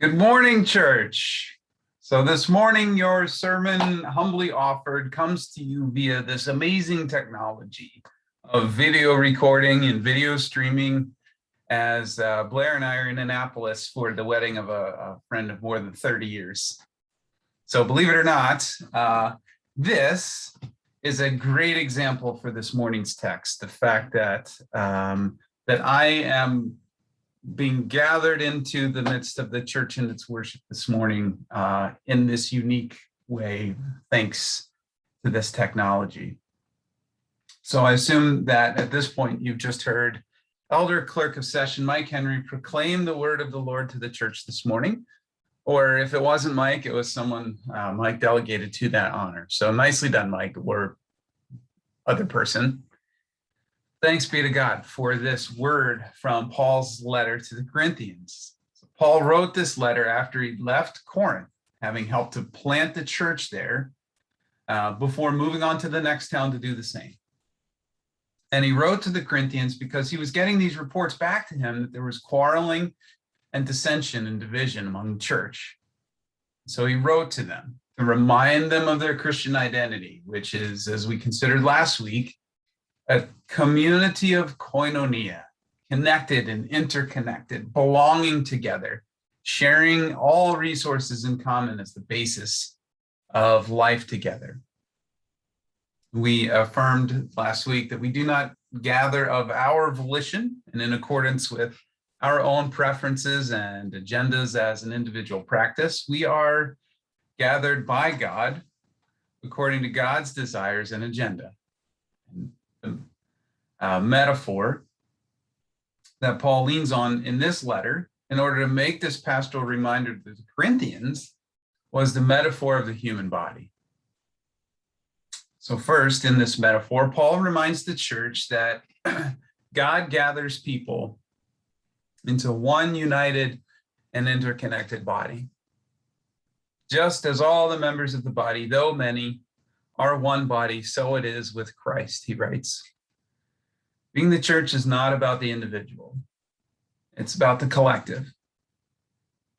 Good morning, church. So this morning, your sermon, humbly offered, comes to you via this amazing technology of video recording and video streaming, as Blair and I are in Annapolis for the wedding of a friend of more than 30 years. So believe it or not, this is a great example for this morning's text. The fact that that I am being gathered into the midst of the church in its worship this morning in this unique way, thanks to this technology. So I assume that at this point you've just heard Elder Clerk of Session Mike Henry proclaim the word of the Lord to the church this morning. Or if it wasn't Mike, it was someone Mike delegated to that honor. So nicely done, Mike, or other person. Thanks be to God for this word from Paul's letter to the Corinthians. So Paul wrote this letter after he left Corinth, having helped to plant the church there before moving on to the next town to do the same. And he wrote to the Corinthians because he was getting these reports back to him that there was quarreling and dissension and division among the church. So he wrote to them to remind them of their Christian identity, which is, as we considered last week, a community of koinonia, connected and interconnected, belonging together, sharing all resources in common as the basis of life together. We affirmed last week that we do not gather of our volition and in accordance with our own preferences and agendas as an individual practice. We are gathered by God according to God's desires and agenda. Metaphor that Paul leans on in this letter in order to make this pastoral reminder to the Corinthians was the metaphor of the human body. So first, in this metaphor, Paul reminds the church that God gathers people into one united and interconnected body. Just as all the members of the body, though many, are one body, so it is with Christ, he writes. Being the church is not about the individual. It's about the collective.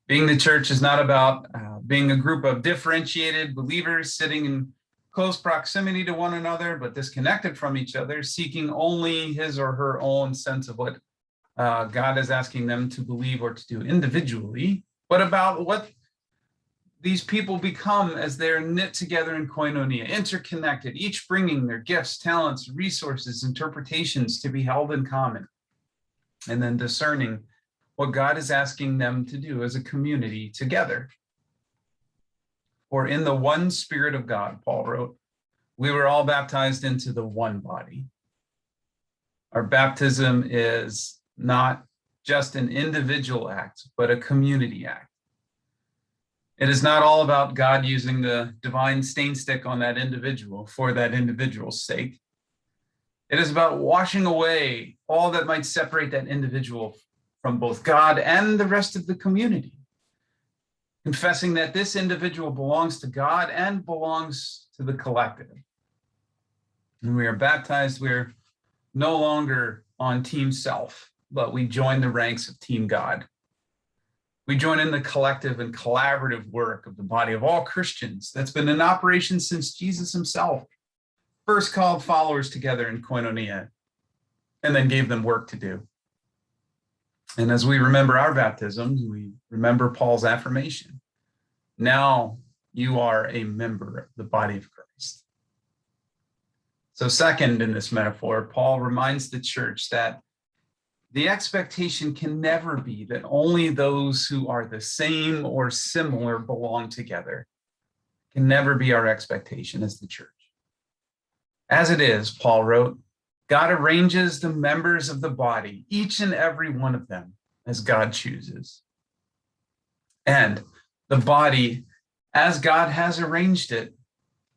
Being the church is not about being a group of differentiated believers sitting in close proximity to one another, but disconnected from each other, seeking only his or her own sense of what God is asking them to believe or to do individually, but about what these people become as they're knit together in koinonia, interconnected, each bringing their gifts, talents, resources, interpretations to be held in common, and then discerning what God is asking them to do as a community together. For in the one Spirit of God, Paul wrote, we were all baptized into the one body. Our baptism is not just an individual act, but a community act. It is not all about God using the divine stain stick on that individual for that individual's sake. It is about washing away all that might separate that individual from both God and the rest of the community. Confessing that this individual belongs to God and belongs to the collective. When we are baptized, we're no longer on team self, but we join the ranks of team God. We join in the collective and collaborative work of the body of all Christians that's been in operation since Jesus himself first called followers together in koinonia and then gave them work to do. And as we remember our baptisms, we remember Paul's affirmation. Now you are a member of the body of Christ. So second in this metaphor, Paul reminds the church that the expectation can never be that only those who are the same or similar belong together. It can never be our expectation as the church. As it is, Paul wrote, God arranges the members of the body, each and every one of them, as God chooses. And the body, as God has arranged it,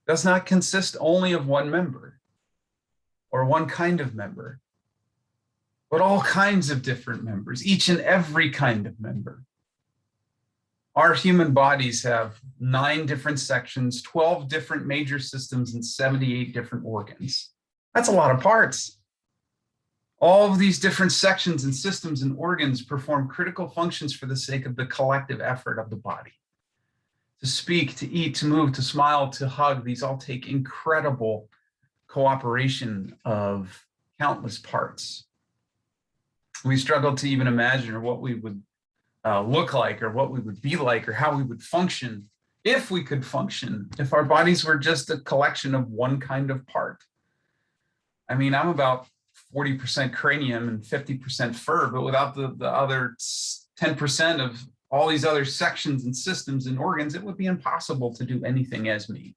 does not consist only of one member or one kind of member, but all kinds of different members, each and every kind of member. Our human bodies have 9 different sections, 12 different major systems, and 78 different organs. That's a lot of parts. All of these different sections and systems and organs perform critical functions for the sake of the collective effort of the body. To speak, to eat, to move, to smile, to hug, these all take incredible cooperation of countless parts. We struggle to even imagine what we would look like, or what we would be like, or how we would function if we could function, if our bodies were just a collection of one kind of part. I mean, I'm about 40% cranium and 50% fur, but without the other 10% of all these other sections and systems and organs, it would be impossible to do anything as me.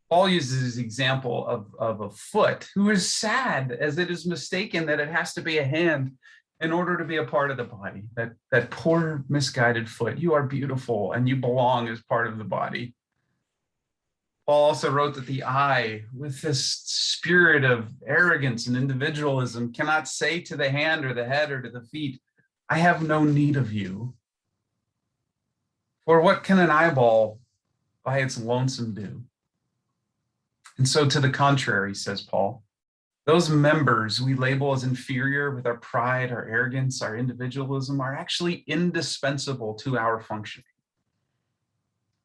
Paul uses his example of a foot who is sad as it is mistaken that it has to be a hand in order to be a part of the body. That poor misguided foot. You are beautiful and you belong as part of the body. Paul also wrote that the eye, with this spirit of arrogance and individualism, cannot say to the hand or the head or to the feet, I have no need of you. For what can an eyeball by its lonesome do? And so to the contrary, says Paul, those members we label as inferior with our pride, our arrogance, our individualism are actually indispensable to our functioning.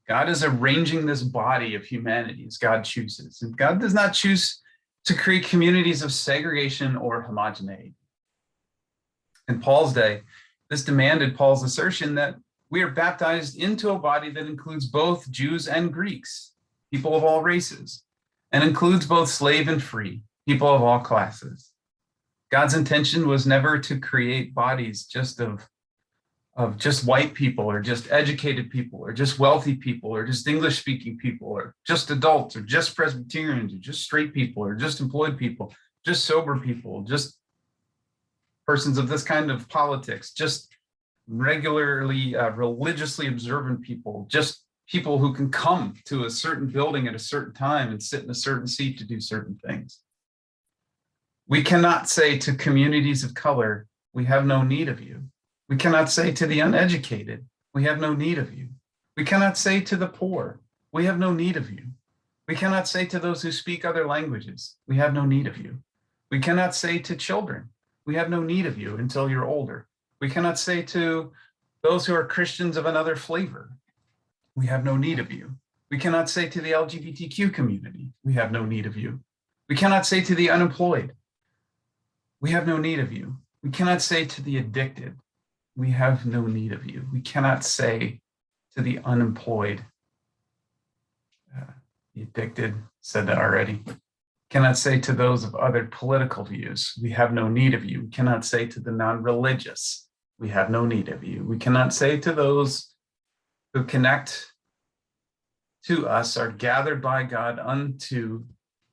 God is arranging this body of humanity as God chooses. And God does not choose to create communities of segregation or homogeneity. In Paul's day, this demanded Paul's assertion that we are baptized into a body that includes both Jews and Greeks, people of all races, and includes both slave and free, people of all classes. God's intention was never to create bodies just of just white people, or just educated people, or just wealthy people, or just English-speaking people, or just adults, or just Presbyterians, or just straight people, or just employed people, just sober people, just persons of this kind of politics, just regularly religiously observant people, just people who can come to a certain building at a certain time and sit in a certain seat to do certain things. We cannot say to communities of color, we have no need of you. We cannot say to the uneducated, we have no need of you. We cannot say to the poor, we have no need of you. We cannot say to those who speak other languages, we have no need of you. We cannot say to children, we have no need of you until you're older. We cannot say to those who are Christians of another flavor, we have no need of you. We cannot say to the LGBTQ community, we have no need of you. We cannot say to the unemployed, we have no need of you. We cannot say to the addicted, we have no need of you. We cannot say to the unemployed, the addicted, said that already. Cannot say to those of other political views, we have no need of you. We cannot say to the non-religious, we have no need of you. We cannot say to those who connect to us, are gathered by God unto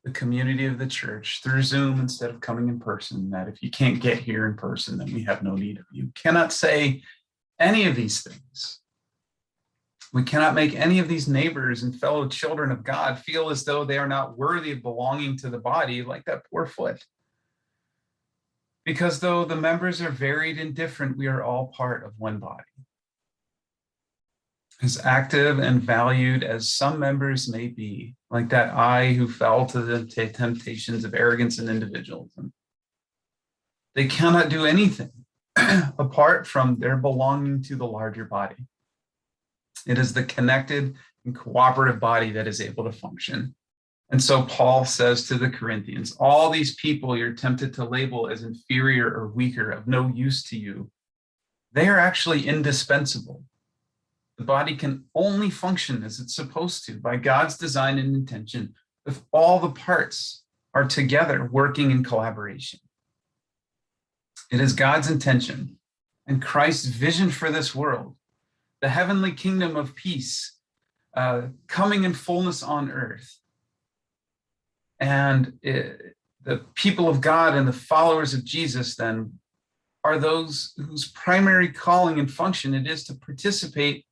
the community of the church through Zoom instead of coming in person, that if you can't get here in person, then we have no need of you. Cannot say any of these things. We cannot make any of these neighbors and fellow children of God feel as though they are not worthy of belonging to the body, like that poor foot. Because though the members are varied and different, we are all part of one body. As active and valued as some members may be, like that eye who fell to the temptations of arrogance and individualism, they cannot do anything apart from their belonging to the larger body. It is the connected and cooperative body that is able to function. And so Paul says to the Corinthians, all these people you're tempted to label as inferior or weaker, of no use to you, they are actually indispensable. The body can only function as it's supposed to by God's design and intention if all the parts are together working in collaboration. It is God's intention and Christ's vision for this world, the heavenly kingdom of peace, coming in fullness on earth. And the people of God and the followers of Jesus then are those whose primary calling and function it is to participate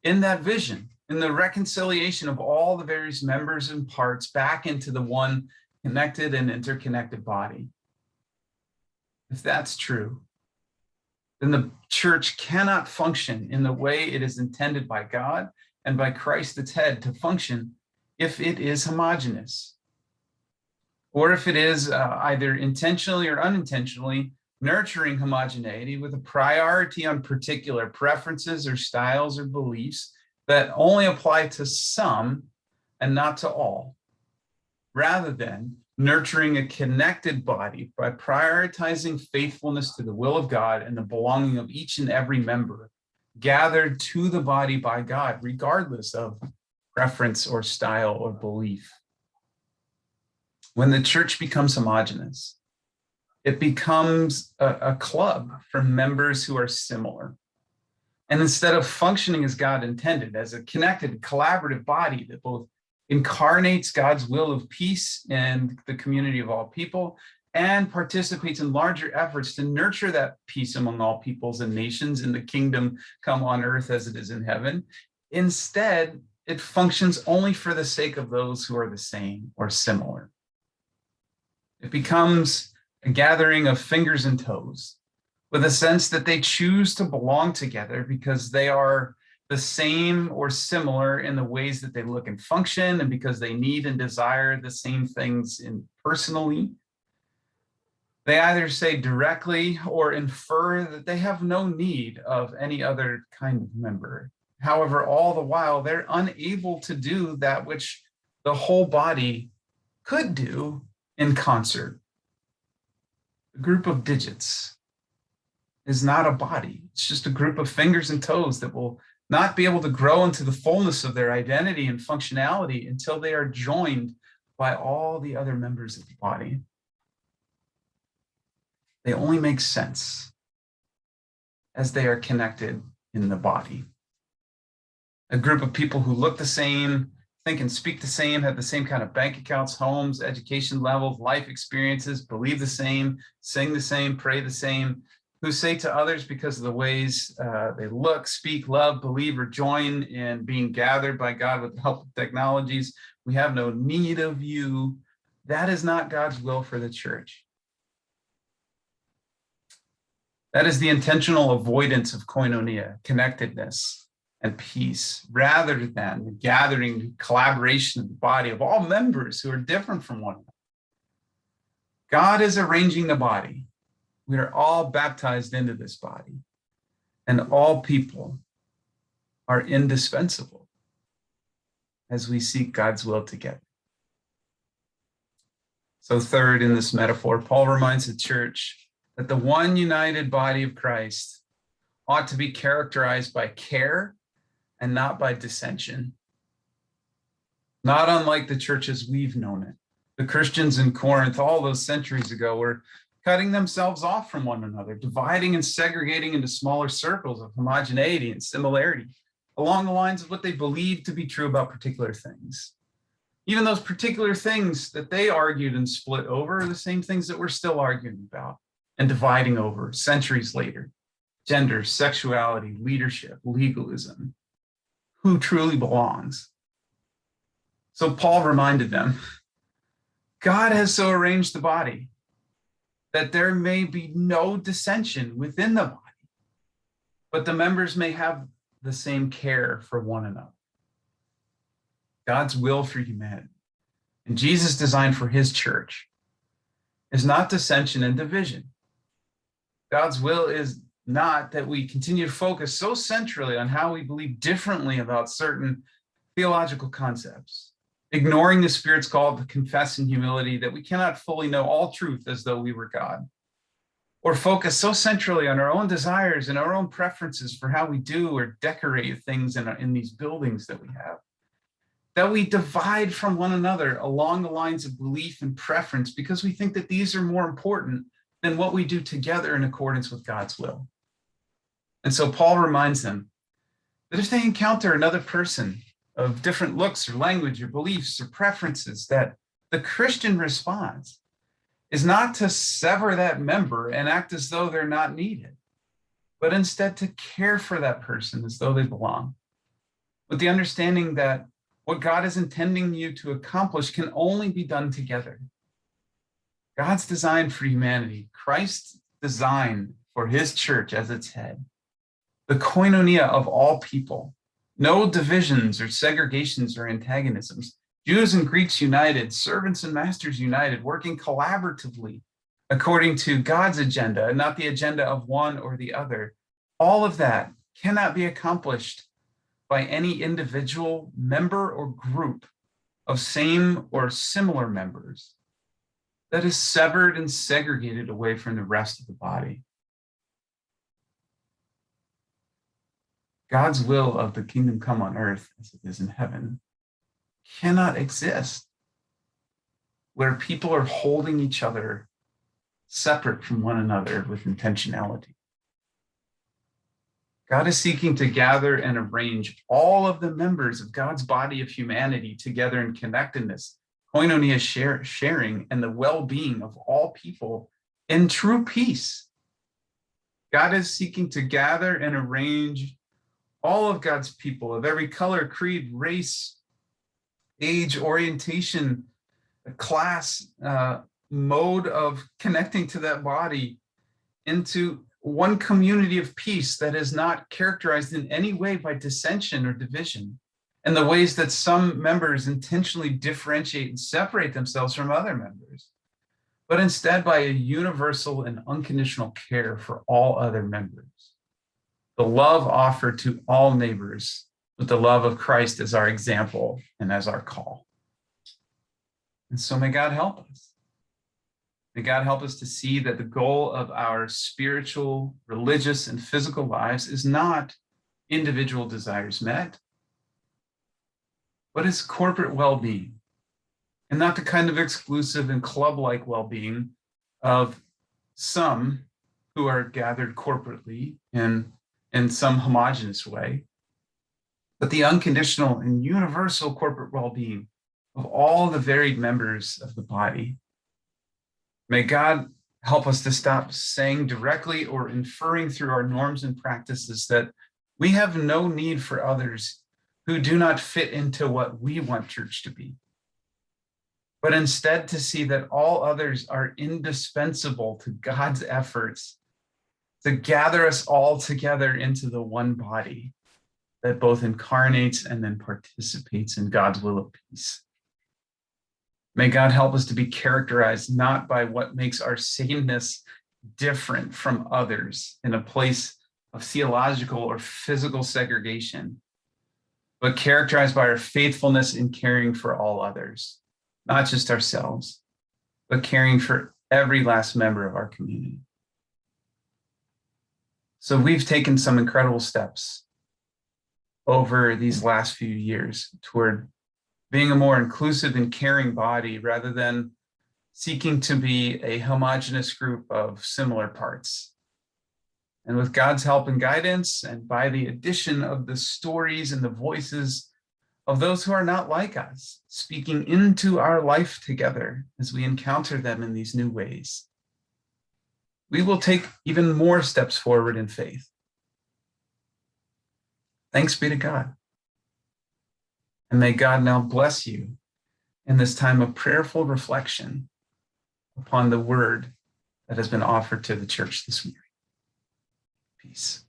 in that vision, in the reconciliation of all the various members and parts back into the one connected and interconnected body. If that's true, then the church cannot function in the way it is intended by God and by Christ its head to function if it is homogeneous. or if it is either intentionally or unintentionally nurturing homogeneity with a priority on particular preferences or styles or beliefs that only apply to some and not to all, rather than nurturing a connected body by prioritizing faithfulness to the will of God and the belonging of each and every member gathered to the body by God, regardless of preference or style or belief. When the church becomes homogeneous, it becomes a club for members who are similar. And instead of functioning as God intended, as a connected, collaborative body that both incarnates God's will of peace in the community of all people and participates in larger efforts to nurture that peace among all peoples and nations in the kingdom come on earth as it is in heaven, instead, it functions only for the sake of those who are the same or similar. It becomes a gathering of fingers and toes with a sense that they choose to belong together because they are the same or similar in the ways that they look and function, and because they need and desire the same things personally. They either say directly or infer that they have no need of any other kind of member. However, all the while, they're unable to do that which the whole body could do in concert. A group of digits is not a body. It's just a group of fingers and toes that will not be able to grow into the fullness of their identity and functionality until they are joined by all the other members of the body. They only make sense as they are connected in the body. A group of people who look the same, think and speak the same, have the same kind of bank accounts, homes, education levels, life experiences, believe the same, sing the same, pray the same, who say to others because of the ways they look, speak, love, believe, or join in being gathered by God with the help of technologies, we have no need of you. That is not God's will for the church. That is the intentional avoidance of koinonia, connectedness, and peace, rather than the gathering, collaboration of the body of all members who are different from one another. God is arranging the body. We are all baptized into this body, and all people are indispensable as we seek God's will together. So third, in this metaphor, Paul reminds the church that the one united body of Christ ought to be characterized by care and not by dissension. Not unlike the churches we've known it. The Christians in Corinth all those centuries ago were cutting themselves off from one another, dividing and segregating into smaller circles of homogeneity and similarity along the lines of what they believed to be true about particular things. Even those particular things that they argued and split over are the same things that we're still arguing about and dividing over centuries later. Gender, sexuality, leadership, legalism, who truly belongs. So Paul reminded them, God has so arranged the body that there may be no dissension within the body, but the members may have the same care for one another. God's will for humanity and Jesus' design for his church is not dissension and division. God's will is not that we continue to focus so centrally on how we believe differently about certain theological concepts, ignoring the Spirit's call to confess in humility that we cannot fully know all truth as though we were God, or focus so centrally on our own desires and our own preferences for how we do or decorate things in these buildings that we have, that we divide from one another along the lines of belief and preference because we think that these are more important than what we do together in accordance with God's will. And so Paul reminds them that if they encounter another person of different looks or language or beliefs or preferences, that the Christian response is not to sever that member and act as though they're not needed, but instead to care for that person as though they belong, with the understanding that what God is intending you to accomplish can only be done together. God's design for humanity, Christ's design for his church as its head, the koinonia of all people, no divisions or segregations or antagonisms, Jews and Greeks united, servants and masters united, working collaboratively according to God's agenda and not the agenda of one or the other. All of that cannot be accomplished by any individual member or group of same or similar members that is severed and segregated away from the rest of the body. God's will of the kingdom come on earth as it is in heaven cannot exist where people are holding each other separate from one another with intentionality. God is seeking to gather and arrange all of the members of God's body of humanity together in connectedness, koinonia sharing, and the well-being of all people in true peace. God is seeking to gather and arrange all of God's people of every color, creed, race, age, orientation, class, mode of connecting to that body into one community of peace that is not characterized in any way by dissension or division, and the ways that some members intentionally differentiate and separate themselves from other members, but instead by a universal and unconditional care for all other members. The love offered to all neighbors with the love of Christ as our example and as our call. And so may God help us. May God help us to see that the goal of our spiritual, religious, and physical lives is not individual desires met, but is corporate well-being, and not the kind of exclusive and club-like well-being of some who are gathered corporately in some homogeneous way, but the unconditional and universal corporate well-being of all the varied members of the body. May God help us to stop saying directly or inferring through our norms and practices that we have no need for others who do not fit into what we want church to be, but instead to see that all others are indispensable to God's efforts to gather us all together into the one body that both incarnates and then participates in God's will of peace. May God help us to be characterized not by what makes our sameness different from others in a place of theological or physical segregation, but characterized by our faithfulness in caring for all others, not just ourselves, but caring for every last member of our community. So we've taken some incredible steps over these last few years toward being a more inclusive and caring body rather than seeking to be a homogeneous group of similar parts. And with God's help and guidance, and by the addition of the stories and the voices of those who are not like us, speaking into our life together as we encounter them in these new ways, we will take even more steps forward in faith. Thanks be to God. And may God now bless you in this time of prayerful reflection upon the word that has been offered to the church this morning. Peace.